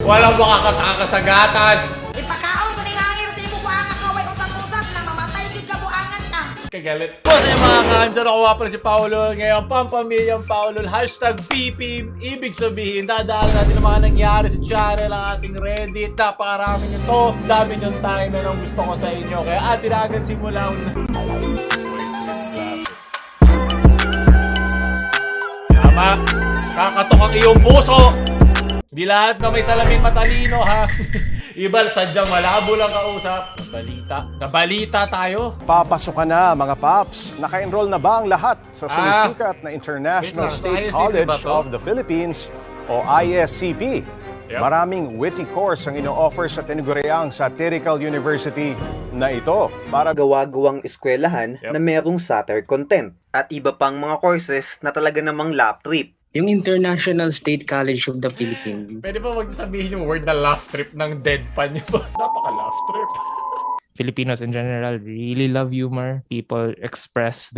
Walang makakataka sa gatas. Ipakaon ko na yung hangir, di mo buang akaway usap-usap na mamatay kay kabuangan ka. Kagalit. Boss ay mga kansan, ako nga pala si Paolo. Ngayon, Pampamilyang Paolo. Hashtag PPM. Ibig sabihin, dadaan natin ang mga nangyari sa channel, ang ating Reddit. Napakarami nito. Dami niyong time na nang gusto ko sa inyo. Kaya atin agad simula. Tama. Kakatok ang iyong puso. Di lahat na may salamin matalino, ha? Iba, sadyang malabo lang kausap. Nabalita tayo. Papasok ka na mga paps. Naka-enroll na ba ang lahat sa sumisikat na International Wait lang, State sa ISCP College ba to? of the Philippines o ISCP? Yep. Maraming witty course ang ino-offer sa tinaguriang satirical university na ito para gawa-gawang eskwelahan Yep. na merong satire content at iba pang mga courses na talaga namang lap trip. Yung International State College of the Philippines. Pwede ba wag sabihin yung word na laugh trip ng deadpan niyo ba? Napaka-laugh trip. Filipinos in general really love humor. People express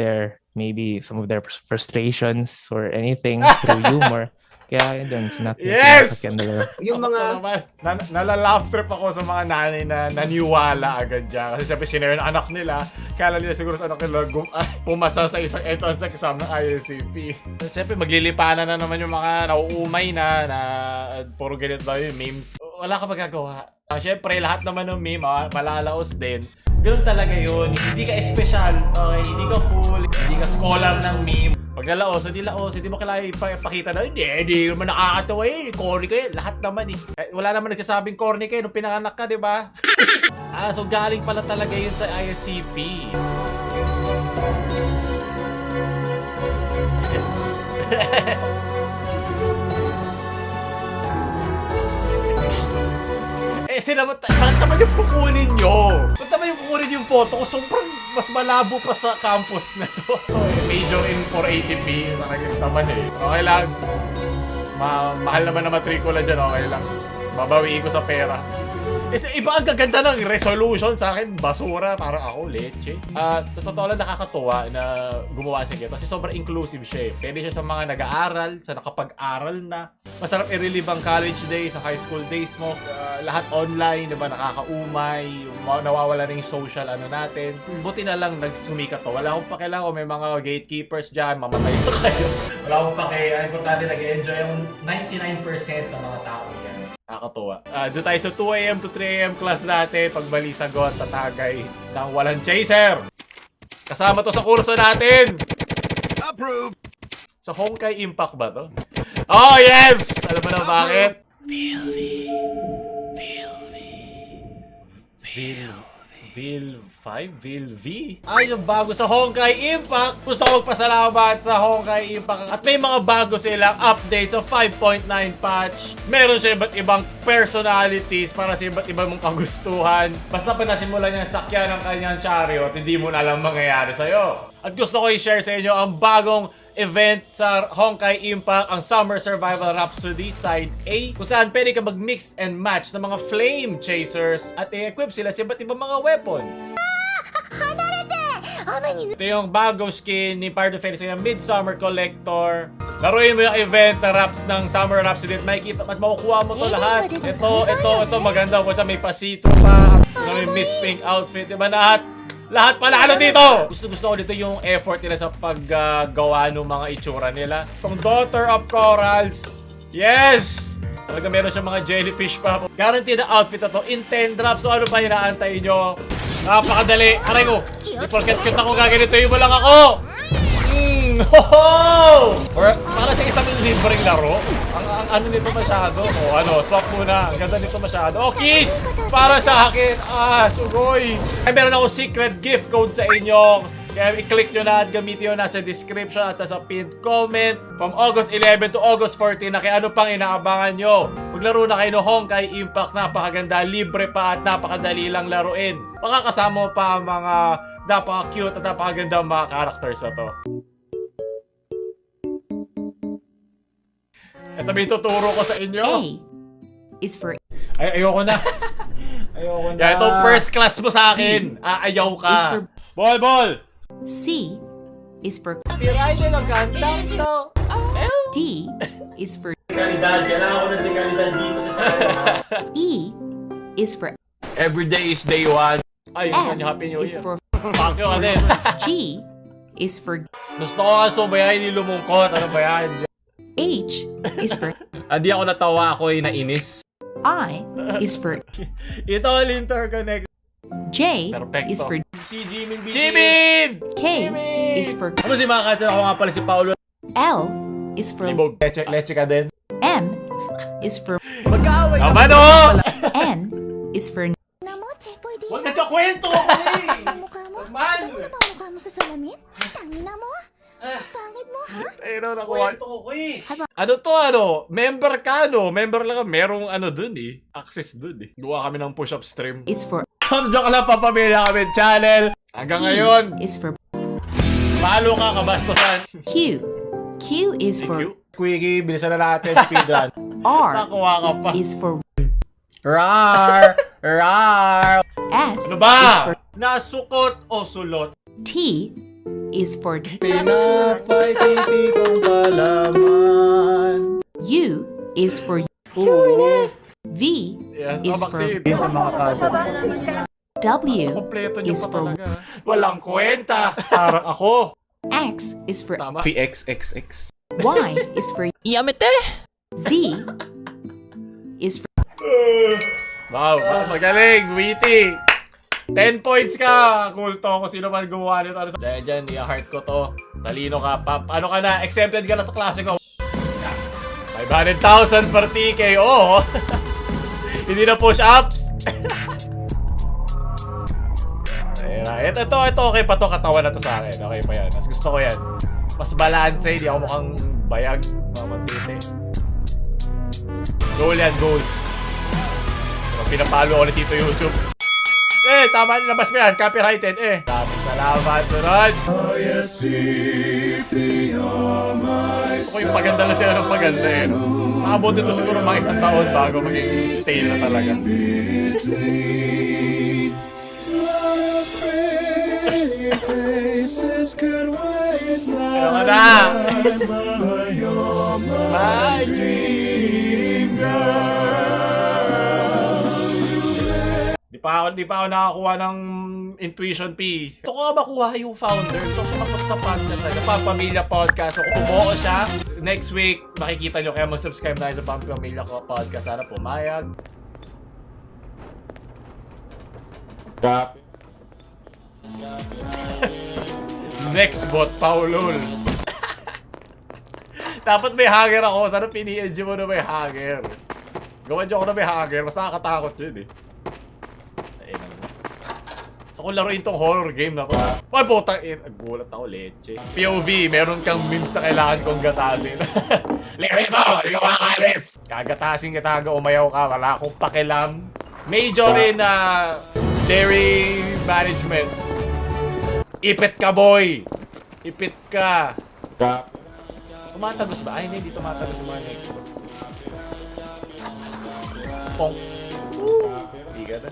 maybe some of their frustrations or anything through humor. Kaya yun, Yes! Yung mga Nala-laugh trip ako sa mga nanay na naniwala agad dyan. Kasi syempre sinare ng anak nila. Kala nila siguro sa anak nila pumasa sa isang entrance exam ng ISCP. Syempre maglilipanan na naman yung mga nauumay na puro ganit ba yung memes. Wala ka magagawa. Syempre lahat naman ng meme malalaos din. Ganun talaga yun. Hindi ka espesyal. Okay? Hindi ka cool. Hindi ka scholar ng meme. Pag nalaos, hindi mo kailangan ipakita na, hindi naman nakakatawa eh. Corny kayo. Lahat naman eh. Wala naman nagsasabing corny kayo nung pinanganak ka, di ba? So galing pala talaga yun sa ISCP. Bakit naman yung kukunin nyo? Bakit naman yung kukunin yung photo ko? Sobrang mas malabo pa sa campus na to. Major in 480p. Nakagis naman eh. Okay lang. Mahal naman na matrikula dyan. Okay lang. Babawiin ko sa pera. Iba ang gaganda ng resolution sa akin. Basura. Parang ako, leche. Totoo lang nakakatuwa na gumawa siya kasi sobrang inclusive siya eh. Pwede siya sa mga nag-aaral, sa nakapag-aral na. Masarap i-relive ang college days, sa high school days mo. Lahat online, diba, nakakaumay. Nawawala na yung social natin. Buti na lang nagsumikat to. Wala akong pakialam kung may mga gatekeepers dyan, mamatay pa kayo. Wala akong pakialam. Importante nag-enjoy yung 99% ng mga tao yan. Nakakatuwa. Doon tayo sa 2 AM to 3 AM class natin. Pagbali sagot, tatagay ng walang chaser. Kasama to sa kurso natin. Approve! Sa Honkai Impact ba to? Oh, yes! Alam mo na bakit? Vil5? Ay, yung bago sa Honkai Impact. Gusto ko magpasalamat sa Honkai Impact. At may mga bago silang update sa 5.9 patch. Meron siya iba't ibang personalities para sa iba't ibang mong kagustuhan. Basta pa nasimulan niya sakyan ng kanyang chariot, hindi mo na alam mangyayari sa'yo. At gusto ko i-share sa inyo ang bagong event sa Honkai Impact, ang Summer Survival Rhapsody Side A, kung saan pwede ka mag-mix and match ng mga flame chasers at i-equip sila sa iba't ibang mga weapons. Ito yung bagong skin ni Fire Defense ng Midsummer Collector. Laruin mo yung event ng Summer Rhapsody at makikita at makukuha mo to lahat. Ito maganda po siya. May pasito pa, may Miss Pink outfit, diba lahat pala dito! Gusto ko dito yung effort nila sa paggawa ng mga itsura nila. Itong Daughter of Corals. Yes! Talaga meron siyang mga jellyfish pa. Guaranteed na outfit na to in 10 drops. So ano pa hinaantay nyo? Napakadali. Aray ko. Di porket cute ako gaganitoy mo lang ako. Para sa isang libreng laro. Ang ano nito masyado. Swap muna. Ang ganda nito masyado. Kiss! Para sa akin. Sugoy. Meron ako secret gift code sa inyo. Kaya i-click nyo na at gamitin nyo nasa description at nasa pinned comment. From August 11 to August 14 na kaya ano pang inaabangan nyo. Maglaro na kayo ng Honkai Impact. Napakaganda, libre pa at napakadali lang laruin. Makakasama pa ang mga napaka-cute at napakaganda mga characters na to. Ito may tuturo ko sa inyo. A is for Ayoko na. Ayoko na. Ito first class mo sa akin. Ayaw ka. Is for Ball! C is for Tirahin nyo ng kantang to. D is for Dekalidad. Kailangan ko ng dekalidad dito sa channel. E is for Every day is day one. Ay, F yung Happy New is Year. for Fuck you, ano yun? G is for Gusto ko nga sumayain, hindi lumungkot. Ano ba yan? H is for Hindi ako natawa, ako ay nainis. I is for Ito all interconnect. J Perfecto. is for Si Jimin BTS. Jimin! K is for Ano si mga kansan? Ako nga pala si Paolo. L is for Libog. Leche ka din. M is for Magkaaway ka. Naman o! N is for Huwag nagkakwento ako eh! Mukha mo? Man! Ano ba mukha mo sa salamin? Tangina mo? Pangit mo, ha? Ayun na nakuha. Kwento ko eh! Ano to ano? Member ka no? Member lang ka. Merong ano dun eh. Access dun eh. Gawa kami ng push-up stream. is for Joke lang, papamilya kami channel. Hanggang ngayon. is for Palo ka, kabastosan. Q. Q is for Squeaky, bilisan na natin. Speedrun. R Nakuha ka pa. is for Rar! Rar! S Ano is ba? for Nasukot o sulot? T is for Pinapay tititong palaman. U is for Oo. V Yes, is vaccine. W Kompleto niyo is pa for talaga. Walang kwenta. Parang ako. X is for Tama. PXXX. Y is for Yamete. Z is for Wow, magaling. Witty. 10 points ka. Cool to. Kung sino man gumawa nito. Dyan, i-heart ko to. Talino ka. Ano ka na? Exempted ka na sa klase ko. 500,000 per TKO. Hindi na push-ups. Ito, okay pa to. Katawan na to sa akin. Okay pa yan. Mas gusto ko yan. Mas balance. Hindi ako mukhang bayag. Matiti. Goal yan, goals. Pero pinapalo ko ulit dito YouTube. Tama, nilabas mo yan. Copyrighted, Maraming salamat, sunod. Gusto ko yung paganda na siya ng paganda, Nakabot nito siguro mga isang taon bago maging stale na talaga. Ayaw ka na! My dream girl. Di pa ako nakakuha ng intuition P. Gusto ko nga makuha yung founder. Gusto ko sumakot sa podcast. Sa Pampamilya Podcast. So, kung bumuo siya, next week, makikita nyo. Kaya mag-subscribe na sa Pampamilya Podcast. Sana pumayag. Next bot, Paulol. Dapat may hanger ako. Sana pini-edge mo na may hanger. Gawan nyo ako na may hanger. Mas nakakatakot yun So kung laruin tong horror game na to. Ay, puta. Nagulat ako, leche. POV, meron kang memes na kailangan kong gatasin. Lirin mo! Hindi ka makakalis! Kagatasin ka taga, umayaw ka. Wala akong pakilam. Major in dairy management. Ipit ka, boy! Ipit ka. Tumatagos ba? Ay, hindi tumatagos yung mga next ko. Pong. Hindi ka na.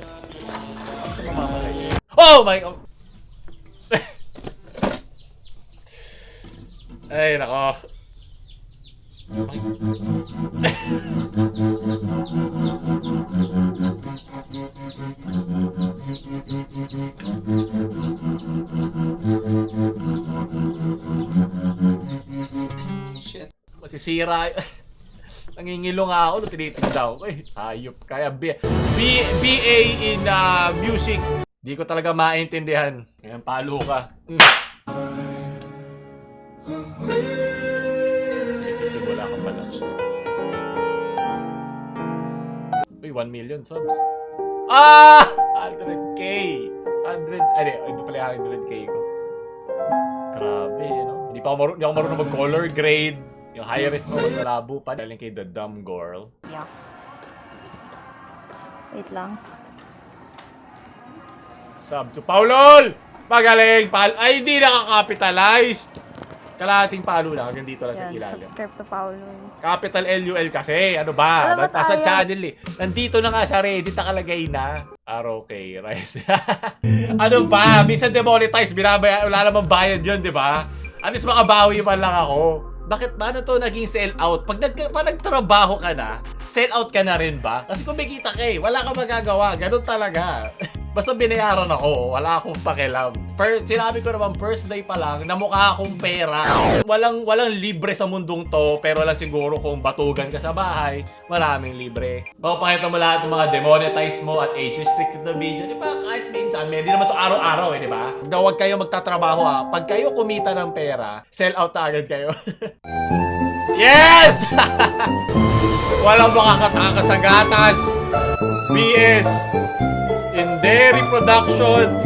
Oh my God! Ay, nako. Shit. Masisira. Nangingilo nga ako nung tinitigda ko. Hayop. Kaya BA in music. Di ko talaga maintindihan. Ngayon, palo ka. Simula ka pa lang. Uy, 1 million subs. 100k! 100... ito pala 100k ko. Grabe, Hindi ako marunong mag-color grade. Yung high-risk mo, mas malabo pa. Galing kay The Dumb Girl. Yeah. Wait lang. Sub to Paulol! Magaling! Ay, hindi nakakapitalized! Kalahating palo lang. Hanggang dito lang sa Yan, ilalim. subscribe to Paolo. Capital LUL kasi. Ano ba? Alam mo Nasa tayo. channel Nandito na nga sa Reddit. Nakalagay na. Okay, rice. Ano ba? Minsan demonetize. Wala namang bayad yun, di ba? At least makabawi man lang ako. Bakit ba ano to naging sell out? Pag nagtrabaho ka na, sell out ka na rin ba? Kasi kung may kita ka wala ka magagawa. Ganun talaga. Basta binayaran ako, wala akong pakialam. Sinabi ko naman, first day pa lang, namukha akong pera. Walang libre sa mundong to, pero lang siguro kung batugan ka sa bahay, maraming libre. Papakita mo lahat ng mga demonetize mo at age restricted na video. Di ba? Kahit minsan, hindi naman to araw-araw di ba? Huwag kayo magtatrabaho Pag kayo kumita ng pera, sell out na agad kayo. Yes! Walang makakataka sa gatas. BS. In dairy production.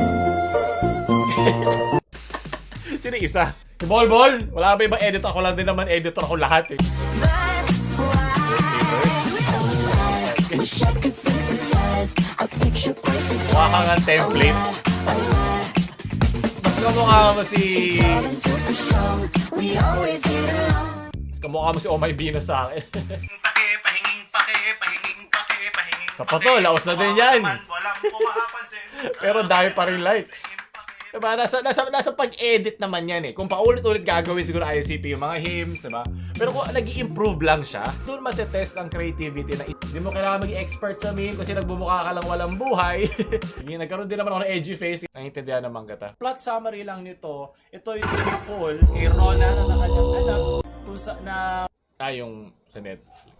Sino isa? Si Bol? Wala ba ibang editor? Ako lang din naman editor ako lahat Mukha ka nga template. Mas kamukha mo si... Mas kamukha mo si Oh My Bino sa akin. Sa pato, laos na din yan. Pero dami pa rin likes. Diba? Nasa pag-edit naman yan Kung paulit-ulit gagawin siguro ICP yung mga hymns, diba? Pero kung nag-i-improve lang siya, doon matetest ang creativity na hindi mo kailangan maging expert sa meme kasi nagbumukha ka lang walang buhay. Nagkaroon din naman ako ng edgy face. Naintindihan naman kita. Plot summary lang nito. Ito yung Paul, kay Rona na kanyang anak kung sa na... yung sa Netflix.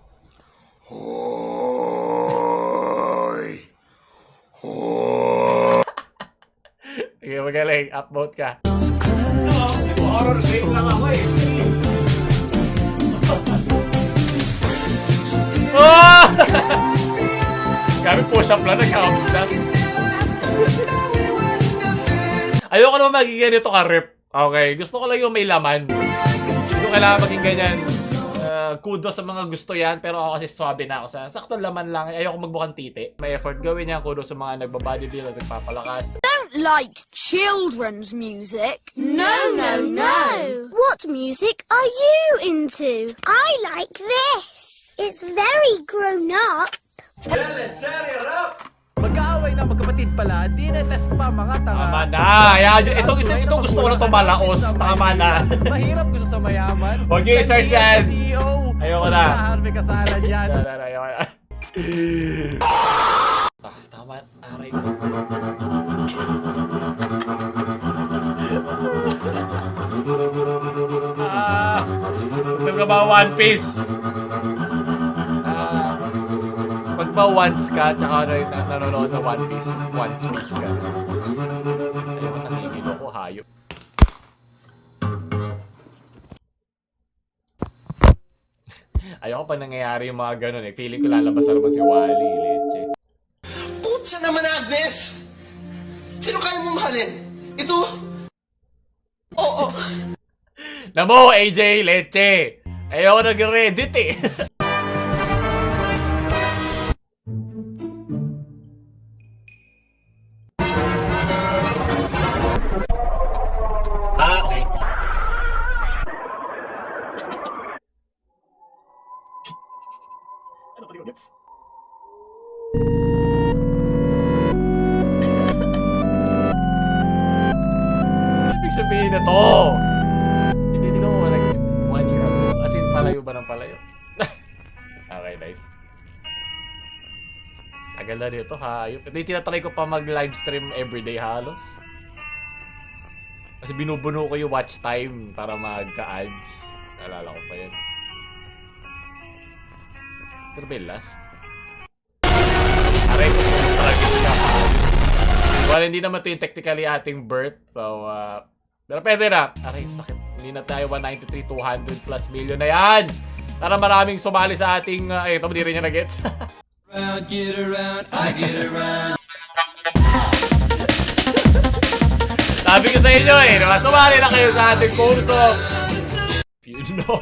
Okay, magaling. Upvote ka. Horror shape lang ako Oh! Kami push up lang, nag-house lang. Ayoko naman maging ganito ka-rip. Okay, gusto ko lang yung may laman. Hindi ko kailangan maging ganyan. Kudos sa mga gusto yan, pero ako kasi swabe na ako sa sakto laman lang. Ayoko magbukang titi. May effort gawin yan. Kudos sa mga nagbabodybuild at nagpapalakas. Don't like children's music. No. What music are you into? I like this. It's very grown up. Mag-aaway na magkapatid pala, di na-test pa mga tanga. Tama na. Ito gusto ko na ito malaos. Tama na. Mahirap gusto sa mayaman. Huwag nyo i-search yan. Ayoko na. Harvey kasala dyan. Ayoko na. Tama. Aray ko. Ito ka ba One Piece? Pag ba once ka, tsaka nanonood na One Piece ka. Ayoko, nangingilo ko, hayop. Ayoko pa nangyayari yung mga ganun Feeling ko lalabas na naman si Wally, leche. Putya naman, Agnes! Sino kaya mong mahalin? Ito? Oo. Namo, AJ, leche! Ayoko nag-Reddit Okay. Ano ka gets? Ibig sabihin na to. Hindi ko like 1 year ago. As in, palayo ba ng palayo? Okay, nice. Tagal na dito, hayop. Ito yung tinatry ko pa mag-livestream everyday halos. Kasi binubuno ko yung watch time para magka-ads. Naalala ko pa yan. Ito ba yung last? Aray ko kung tragis ka. Well, hindi naman ito yung technically ating birth. So, pero pwede na. Aray, sakit. Hindi na tayo 193, 200 plus million na yan. Tara, maraming sumali sa ating... ito, hindi rin niya na-gets. Get around, I get around. Sabi ko sa inyo diba? Sumali na kayo sa ating kurso. You know,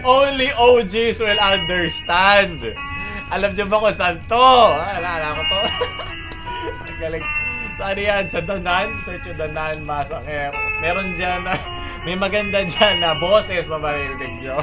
only OGs will understand. Alam niyo ba kung saan to? Alala ko to. Galing. Saan yan? Sa Danan? Search yung Danan Massacre. Meron dyan na, may maganda dyan na boses na maririnig nyo.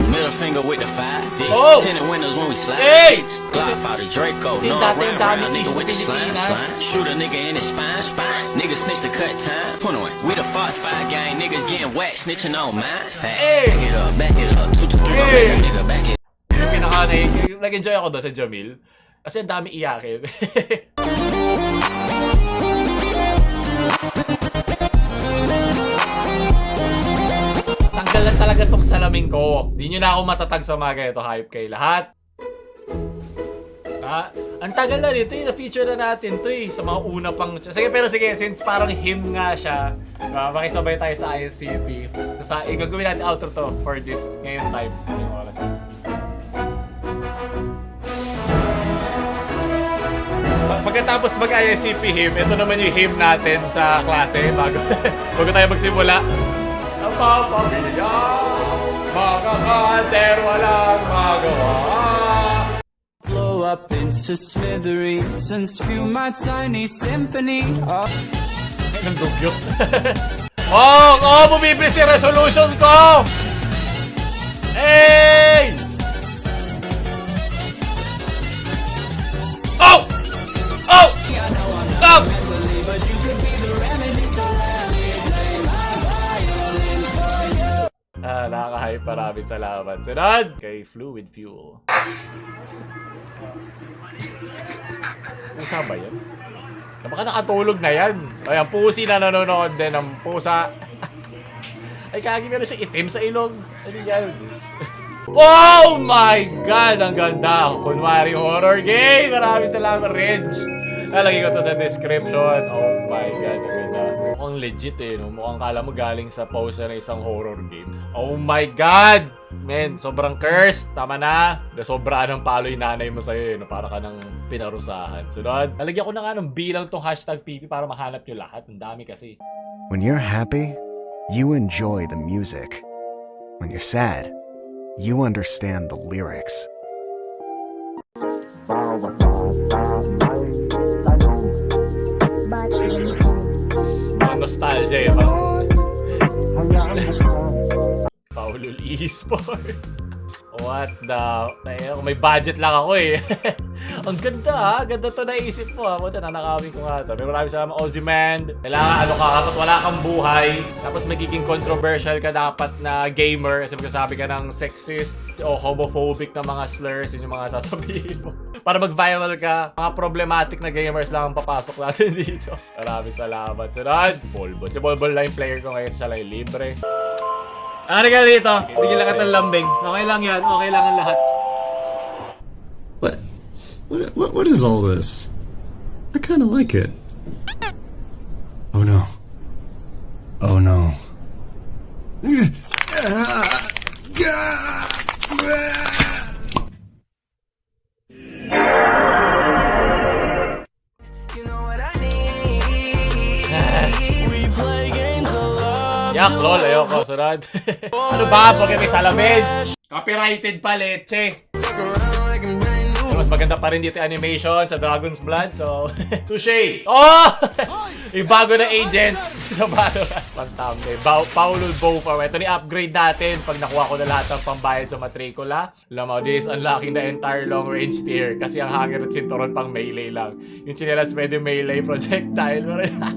Middle finger with the 5-6. Oh! Tinted windows when we slide. Hey! Glock out of Draco. Ito yung No dati round yung dami round nigga issue sa with the slime Pilipinas. slime. Shoot a nigga in his spine. Nigga snitch to cut time. 21. We the Fox 5 gang. Niggas getting whacked. Snitching on mine. Fast. Hey! Back it up. 2, 2, 3. Hey! Nigga back it. Yung nag-enjoy ako doon sa Jamil. Kasi ang dami iyakin. Tanggal lang talaga tong salamin ko. Di nyo na ako matatag sa mga ganito. Hype kay lahat. Ang tagal na dito, na-feature na natin to sa mga una pang... Sige, pero sige, since parang hymn nga siya, makisabay tayo sa ISCP. Gagawin natin outro to for this ngayon time. Ngayong oras. Pagkatapos mag-ISCP hymn, ito naman yung hymn natin sa klase bago tayo magsimula. Ang papamilya, mga kanser, walang magawa. Blow up into smithereens and spew my tiny symphony. Ang dugyot. Bumibili si resolution ko! Hey! Oh! Oh! Stop! Nakaka-hype. Maraming salamat. Sunod! Kay Fluid Fuel. Pusa ba yan? Baka nakatulog na yan. Ayan, pusi na nanonood din ng pusa. Ay, kagi meron siya itim sa ilong. Ano yan? Oh my God! Ang ganda! Kunwari horror game! Maraming salamat, Reg! Lalagay ko to sa description. Oh my God, ang ganda. Mukhang legit no? Mukhang kala mo galing sa poster ng isang horror game. Oh my God! Men, sobrang cursed. Tama na. Sobraan ng palo yung nanay mo sa'yo no? Para ka nang pinarusahan. Sunod. Nalagyan ko na nga ng bilang tong hashtag PP para mahanap nyo lahat. Ang dami kasi. When you're happy, you enjoy the music. When you're sad, you understand the lyrics. Mga nostalgia eh. Paulul Esports. What the... May budget lang ako eh. Ang ganda ganda to naisip mo Buta nanakawin ko nga to. Pero maraming salamat Ozyman. Kailangan kapag wala kang buhay. Tapos magiging controversial ka dapat na gamer. Kasi magsasabi ka ng sexist o homophobic na mga slurs. Yun yung mga sasabihin mo. Para mag-viral ka. Mga problematic na gamers lang ang papasok natin dito. Maraming salamat. Sunod, Bolbol. Si Bolbol lang yung player ko ngayon. Siya lang yung libre. Ano ka dito? Tigil lang ka ng lambing. Okay lang yan. Okay lang ang lahat. What is all this? I kind of like it. Oh no. Oh no. Yak, lol. Ayoko. Sunod. Ano ba? Pagka may salamin. Copyrighted pa, leche. Mas maganda pa rin dito animation sa Dragon's Blood. So, touche. Oh! Yung bago na agent sa Valorant. Pang-thumbnail. Paulul Bofarm. Ito ni-upgrade natin pag nakuha ko na lahat ng pambayad sa matrikula. Alam mo, this is unlocking the entire long range tier. Kasi ang hanger at sinturon pang melee lang. Yung chinelas pwede melee projectile.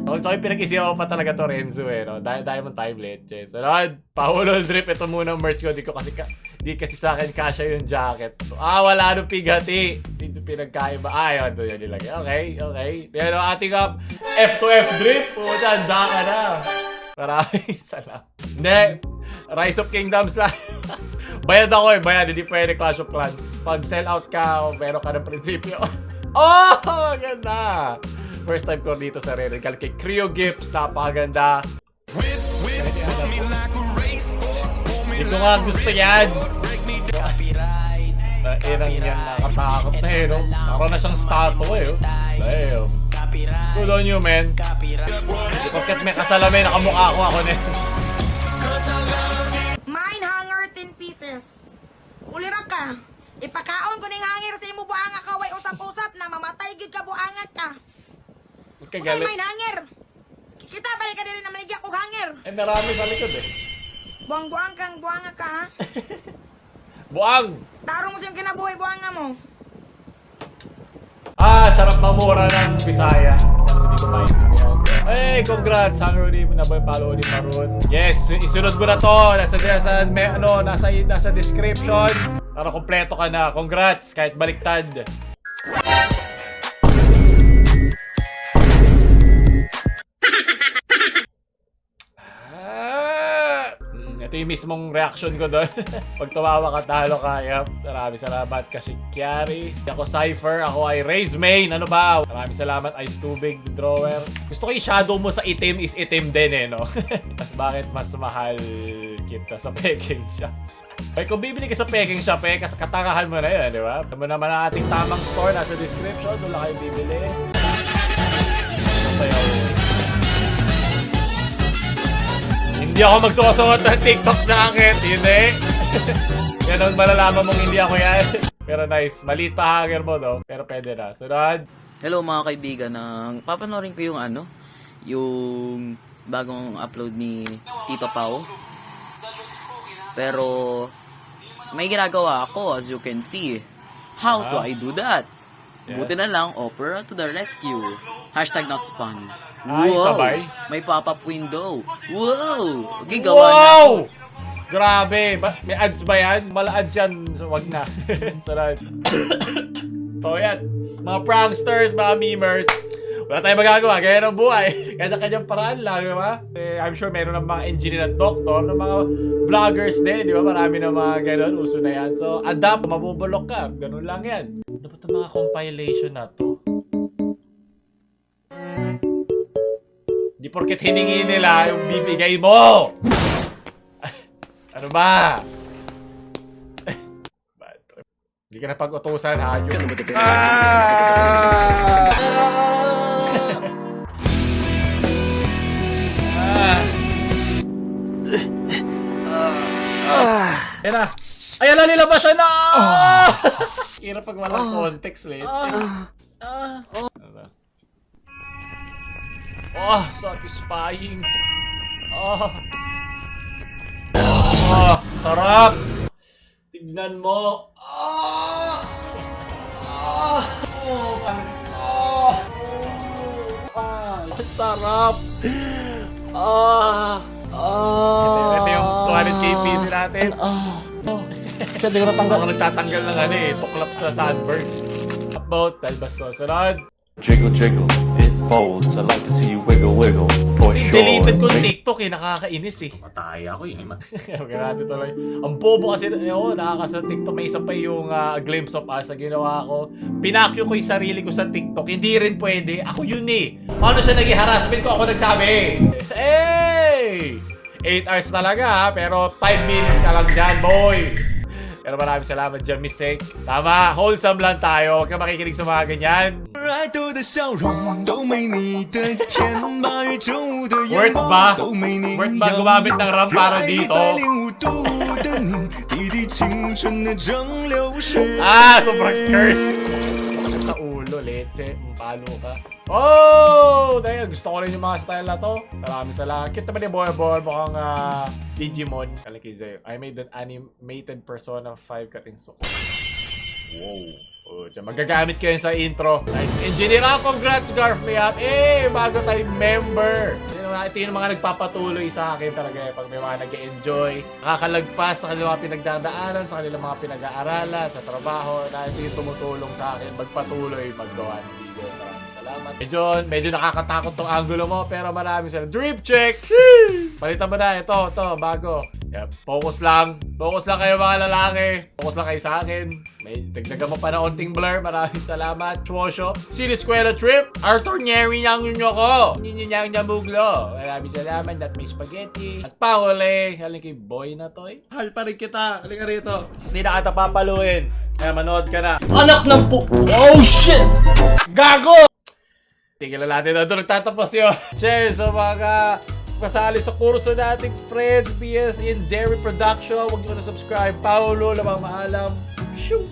So, yung pinag-isipan ko pa talaga to Renzo eh. No? Diamond Time Leche. Sunod, Paulul Drip. Ito muna ang merch ko. Di kasi sa akin kasya yung jacket. Wala nung pigati. Dito pinagkaiba. Yun. Doon yan nilagay. Okay. Pero ating F2F drip. Puta, handa ka na. Maraming salamat. Hindi. Rise of Kingdoms lang. Bayad ako eh. Bayad. Hindi pwede Clash of Clans. Pag sell out ka, meron ka ng prinsipyo. Maganda. First time ko dito sa Red. Kay Creo Gifts. Napakaganda. Hindi ko nga gusto yan. Inang yan, nakatakot na eh, no? Naroon na siyang statue eh, oh. Good on you, man. Porket may kasalamin, nakamukha ako na eh. Mine hanger 10 pieces. Ulira ka. Ipakaon ko ning hanger sa imo buanga ka way usap-usap na mamatay gid ka buangat ka. Kagalit. Mine hanger. Kita balik ka diri na manigya og hanger. Marami sa likod eh. Buang-buang kang buanga ka ha. Buang! Tarong mo siyang kinabuhi buhanga mo. Sarap mamura ng Bisaya. Kasi hindi ko maintindihan. Hey, congrats! Hunger Rim na ba yung follow ni Maroon? Yes, isunod mo na to. Nasa description. Para kompleto ka na. Congrats! Kahit baliktad. Ito yung mismong reaction ko doon. Pag tumawa ka, talo ka. Yep. Maraming salamat kasi Chiari. Ako Cypher. Ako ay Raise Main. Ano ba? Maraming salamat Ice Tubig Drawer. Gusto ko yung shadow mo sa itim is itim din eh, no? Tapos bakit mas mahal kita sa peking shop? Ay, kung bibili ka sa peking shop eh, kasi katangahan mo na yun, di ba? Alam mo naman ang ating tamang store. Nasa description. Doon lang kayo bibili. Masayaw. Hindi ako magsusuot ng TikTok jacket, hindi. Ganun malalaman mong hindi ako yan. Pero nice, maliit pa hanger mo, no? Pero pwede na. Sunod. Hello mga kaibigan, papanorin ko yung bagong upload ni Tito Pao. Pero may ginagawa ako, as you can see. How do I do that? Yes. Buti na lang, Opera to the rescue. Hashtag not spun. Ay, sabay. May pop-up window. Wow! Okay, gawa Wow! Grabe! May ads ba yan? Mala ads yan. So, wag na. Sarad. So, yan. Mga pranksters, mga memers. Wala tayong magagawa. Gaya ng buhay. Kanya-kanyang paraan lang, di ba? I'm sure meron ng mga engineer at doctor, ng mga vloggers din, di ba? Marami ng mga ganun. Uso na yan. So, adapt. Mabubulok ka. Ganun lang yan. Ano ba itong mga compilation na to? Di porket hiningi nila yung bibigay mo! Ano ba? Hindi ka na pag-utusan, ha? Yan na! Ayan na, nilabasan na! Hirap pag walang context, late. Oh, satisfying. Oh. Oh, sarap. Tignan mo. Ah. Ah. Oh. Oh. Ah, sarap. Ah. Ah. Ito yung 200k piso natin. Oh. Kasi ko natanggal. Ako nagtatanggal ng ano eh, tuklap sa sunburn. About, talbas ko. Sunod. Jiggle, jiggle, it folds. I like to see you wiggle, wiggle, for sure. Deleted ko TikTok eh, nakakainis eh. Matay ako eh. Okay natin tuloy. Ang bobo kasi, nakakasa TikTok. May isa pa yung glimpse of us na ginawa ko. Pinakyo ko yung sarili ko sa TikTok. Hindi rin pwede. Ako yun eh. Paano siya naging harassment ko? Ako nagsabi. Hey! 8 hours talaga ha, pero 5 minutes ka lang dyan, boy. Pero maraming salamat dyan, Miss Sek. Tama, wholesome lang tayo. Huwag ka makikinig sa mga ganyan. Worth ba? Worth ba gumamit ng RAM para dito? Sobrang cursed. Sa ulo, leche. Palo ka. Oh! Dahil gusto ko rin yung mga style na to. Maraming salamat. Cute naman yung Boy mukhang Digimon. Kalikizayo. I made an animated Persona 5 cutting so. Wow. Oh, magagamit ko yun sa intro. Nice. Engineer ako. Congrats, Garf Mayap. Bago tayo member. Ito yung mga nagpapatuloy sa akin talaga. Pag may mga nag-enjoy, nakakalagpas sa kanilang mga pinagdadaanan, sa kanilang mga pinag-aaralan, sa trabaho. Ito yung tumutulong sa akin. Magpatuloy maggawa ng video. Maraming salamat. Medyo nakakatakot tong angulo mo, pero maraming salamat. Drip check! Palitan mo na. Ito, bago. Yep. Focus lang kayo mga lalaki. Focus lang kayo sa akin. May dagdagan mo pa na onting blur. Maraming salamat. Chuosho. Siniskwela trip. Arthur Nyeri niyang nyo ko. Nyinyang nyamuglo. Maraming salamat. That may spaghetti. At panguli. Halin kay boy na to eh. Hal pa rin kita. Halika rito. Hindi na kita papaluin. Kaya manood ka na. Anak ng po. Oh shit! Gago! Tingnan natin na doon nagtatapos yun. Cheers sa mga kasali sa kurso nating friends, BS in Dairy Production. Huwag nyo na subscribe. Paolo, lamang maalam. Shoo!